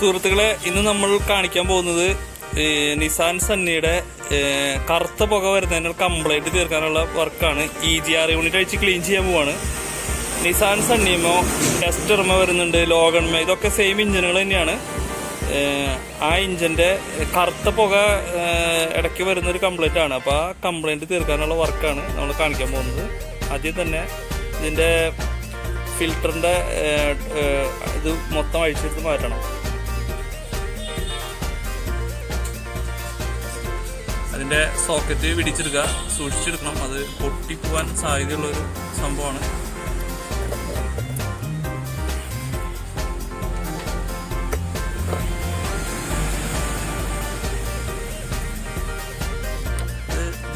സുഹൃത്തുക്കളെ, ഇന്ന് നമ്മൾ കാണിക്കാൻ പോകുന്നത് നിസാൻ സണ്ണിയുടെ കറുത്ത പുക വരുന്നതിന് കംപ്ലൈൻറ്റ് തീർക്കാനുള്ള വർക്കാണ്. EGR യൂണിറ്റ് അഴിച്ച് ക്ലീൻ ചെയ്യാൻ പോവാണ്. നിസാൻ സണ്ണിമോ ടെസ്റ്റർമോ വരുന്നുണ്ട്, ലോഗൺമോ, ഇതൊക്കെ സെയിം ഇഞ്ചിനുകൾ തന്നെയാണ്. ആ ഇഞ്ചിൻ്റെ കറുത്ത പുക ഇടയ്ക്ക് വരുന്നൊരു കംപ്ലൈൻ്റ് ആണ്. അപ്പോൾ ആ കംപ്ലൈൻറ്റ് തീർക്കാനുള്ള വർക്കാണ് നമ്മൾ കാണിക്കാൻ പോകുന്നത്. ആദ്യം തന്നെ ഇതിൻ്റെ ഫിൽറ്ററിൻ്റെ ഇത് മൊത്തം അഴിച്ചെടുത്ത് മാറ്റണം. അതിൻ്റെ സോക്കറ്റ് പിടിച്ചെടുക്കുക, സൂക്ഷിച്ചെടുക്കണം. അത് പൊട്ടിപ്പോവാൻ സാധ്യതയുള്ളൊരു സംഭവമാണ്.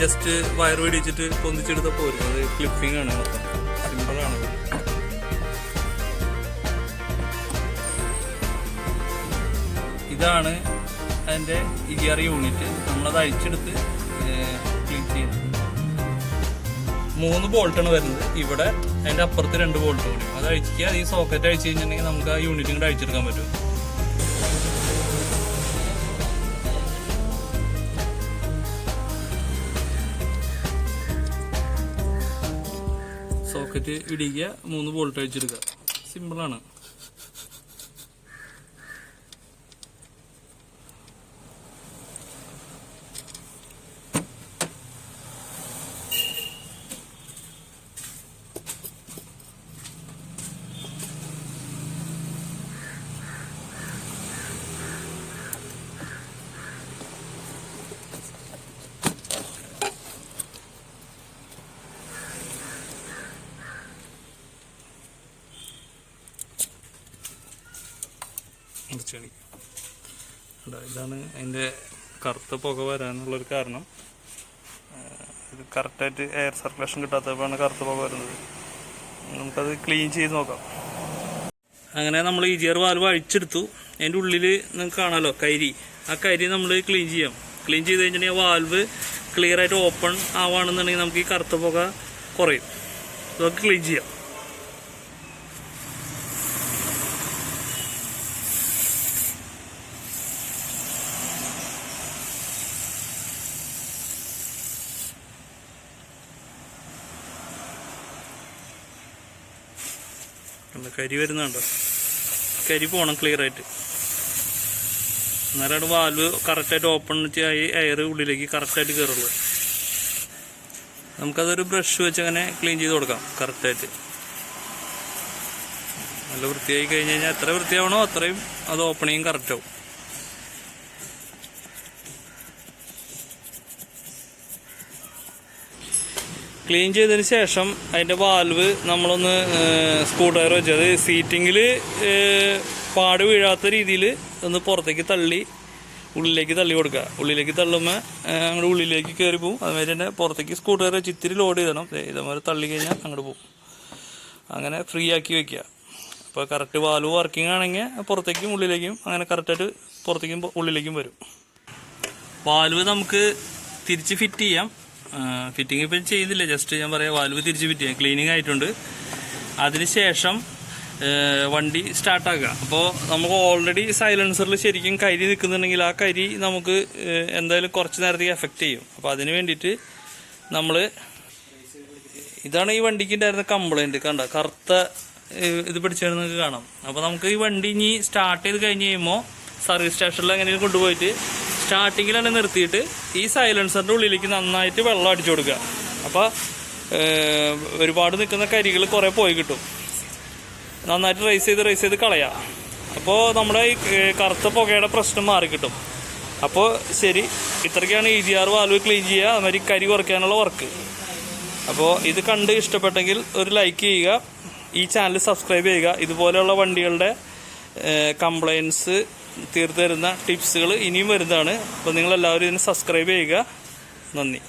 ജസ്റ്റ് വയർ പിടിച്ചിട്ട് പൊന്തിച്ചെടുത്ത പോരും. അത് ക്ലിപ്പിംഗ് ആണ്, മൊത്തം സിമ്പിളാണ്. ഇതാണ് അതിൻ്റെ EGR യൂണിറ്റ്. നമ്മളത് അഴിച്ചെടുത്ത് ക്ലീൻ ചെയ്യുന്നത്. 3 ബോൾട്ടാണ് വരുന്നത്. ഇവിടെ അതിൻ്റെ അപ്പുറത്ത് 2 ബോൾട്ട് കൂടി. അത് അഴിക്കുക. ഈ സോക്കറ്റ് അഴിച്ച് കഴിഞ്ഞിട്ടുണ്ടെങ്കിൽ നമുക്ക് ആ യൂണിറ്റും കൂടെ അഴിച്ചെടുക്കാൻ പറ്റും. സോക്കറ്റ് ഇടിക്കുക, 3 ബോൾട്ട് അഴിച്ചെടുക്കുക. സിമ്പിളാണ്. ഇതാണ് അതിൻ്റെ കറുത്ത പുക വരാനുള്ളൊരു കാരണം. ഇത് കറക്റ്റായിട്ട് എയർ സർക്കുലേഷൻ കിട്ടാത്തപ്പോഴാണ് കറുത്ത പുക വരുന്നത്. നമുക്കത് ക്ലീൻ ചെയ്ത് നോക്കാം. അങ്ങനെ നമ്മൾ EGR വാൽവ് അഴിച്ചെടുത്തു. അതിൻ്റെ ഉള്ളിൽ നിങ്ങൾക്ക് കാണാമല്ലോ കരി. ആ കരി നമ്മൾ ക്ലീൻ ചെയ്യാം. ക്ലീൻ ചെയ്ത് കഴിഞ്ഞിട്ടുണ്ടെങ്കിൽ വാൽവ് ക്ലിയർ ആയിട്ട് ഓപ്പൺ ആവുകയാണെന്നുണ്ടെങ്കിൽ നമുക്ക് ഈ കറുത്ത പുക കുറയും. ഇതൊക്കെ ക്ലീൻ ചെയ്യാം. കരി വരുന്നുണ്ടോ? കരി പോകണം ക്ലിയർ ആയിട്ട്. അന്നേരമാണ് വാൽവ് കറക്റ്റായിട്ട് ഓപ്പൺ ആയി എയർ ഉള്ളിലേക്ക് കറക്റ്റായിട്ട് കയറുള്ളൂ. നമുക്കതൊരു ബ്രഷ് വെച്ച് അങ്ങനെ ക്ലീൻ ചെയ്ത് കൊടുക്കാം കറക്റ്റായിട്ട്. നല്ല വൃത്തിയായി കഴിഞ്ഞ് കഴിഞ്ഞാൽ എത്ര വൃത്തിയാവണോ അത്രയും അത് ഓപ്പണിങ് കറക്റ്റാവും. ക്ലീൻ ചെയ്തതിന് ശേഷം അതിൻ്റെ വാൽവ് നമ്മളൊന്ന് സ്ക്രൂ ഡ്രൈവർ വെച്ച് അത് സീറ്റിങ്ങിൽ പാട് വീഴാത്ത രീതിയിൽ ഒന്ന് പുറത്തേക്ക് തള്ളി ഉള്ളിലേക്ക് തള്ളി കൊടുക്കുക. ഉള്ളിലേക്ക് തള്ളുമ്പോൾ അങ്ങോട്ട് ഉള്ളിലേക്ക് കയറി പോവും. അതുമാതിരി തന്നെ പുറത്തേക്ക് സ്ക്രൂ ഡ്രൈവർ വെച്ച് ഇത്തിരി ലോഡ് ചെയ്തണം. ഇതേമാതിരി തള്ളി കഴിഞ്ഞാൽ അങ്ങോട്ട് പോവും. അങ്ങനെ ഫ്രീ ആക്കി വയ്ക്കുക. അപ്പോൾ കറക്റ്റ് വാൽവ് വർക്കിംഗ് ആണെങ്കിൽ പുറത്തേക്കും ഉള്ളിലേക്കും അങ്ങനെ കറക്റ്റായിട്ട് പുറത്തേക്കും ഉള്ളിലേക്കും വരും. വാൽവ് നമുക്ക് തിരിച്ച് ഫിറ്റ് ചെയ്യാം. ഫിറ്റിംഗ് ഇപ്പം ചെയ്തില്ല, ജസ്റ്റ് ഞാൻ പറയാം വാൽവ് തിരിച്ച് ഫിറ്റ് ചെയ്യാം. ക്ലീനിങ് ആയിട്ടുണ്ട്. അതിനുശേഷം വണ്ടി സ്റ്റാർട്ടാക്കുക. അപ്പോൾ നമുക്ക് ഓൾറെഡി സൈലൻസറിൽ ശരിക്കും കരി നിൽക്കുന്നുണ്ടെങ്കിൽ ആ കരി നമുക്ക് എന്തായാലും കുറച്ച് നേരത്തേക്ക് എഫക്റ്റ് ചെയ്യും. അപ്പോൾ അതിന് വേണ്ടിയിട്ട് നമ്മൾ ഇതാണ് ഈ വണ്ടിക്ക് ഉണ്ടായിരുന്ന കംപ്ലൈൻറ്റ്. കണ്ട കറുത്ത ഇത് പിടിച്ചാൽ നിങ്ങൾക്ക് കാണാം. അപ്പോൾ നമുക്ക് ഈ വണ്ടി ഇനി സ്റ്റാർട്ട് ചെയ്ത് കഴിഞ്ഞ് കഴിയുമ്പോൾ സർവീസ് സ്റ്റേഷനിൽ എങ്ങനെയും കൊണ്ടുപോയിട്ട് സ്റ്റാർട്ടിങ്ങിൽ തന്നെ നിർത്തിയിട്ട് ഈ സൈലൻസറിൻ്റെ ഉള്ളിലേക്ക് നന്നായിട്ട് വെള്ളം അടിച്ചു കൊടുക്കുക. അപ്പോൾ ഒരുപാട് നിൽക്കുന്ന കരികൾ കുറേ പോയി കിട്ടും. നന്നായിട്ട് റൈസ് ചെയ്ത് കളയാം. അപ്പോൾ നമ്മുടെ ഈ കറുത്ത പുകയുടെ പ്രശ്നം മാറിക്കിട്ടും. അപ്പോൾ ശരി, ഇത്രയ്ക്കാണ് EGR വാൽവ് ക്ലീൻ ചെയ്യുക, അതുമാതിരി കരി കുറയ്ക്കാനുള്ള വർക്ക്. അപ്പോൾ ഇത് കണ്ട് ഇഷ്ടപ്പെട്ടെങ്കിൽ ഒരു ലൈക്ക് ചെയ്യുക, ഈ ചാനൽ സബ്സ്ക്രൈബ് ചെയ്യുക. ഇതുപോലെയുള്ള വണ്ടികളുടെ കംപ്ലൈൻറ്റ്സ് തീർത്തു തരുന്ന ടിപ്സുകൾ ഇനിയും വരുന്നതാണ്. അപ്പോൾ നിങ്ങളെല്ലാവരും ഇതിന് സബ്സ്ക്രൈബ് ചെയ്യുക. നന്ദി.